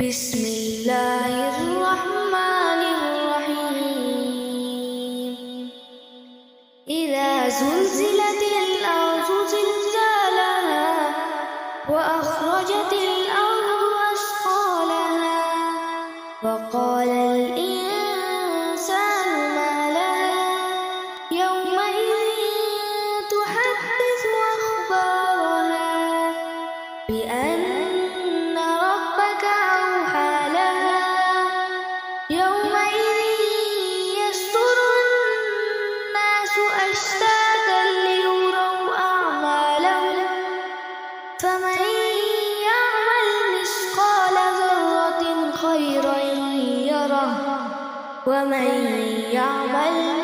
بسم الله الرحمن الرحيم إذا زلزلت الأرض زلزالها وأخرجت الأرض أثقالها وقال الإنسان ما لها يومئذ تحدث أخبارها بأن ربك أوحى لها يومئذ يصدر الناس أشتاتا ليروا أعمالهم فمن يعمل مثقال ذرة خيرا يره ومن يعمل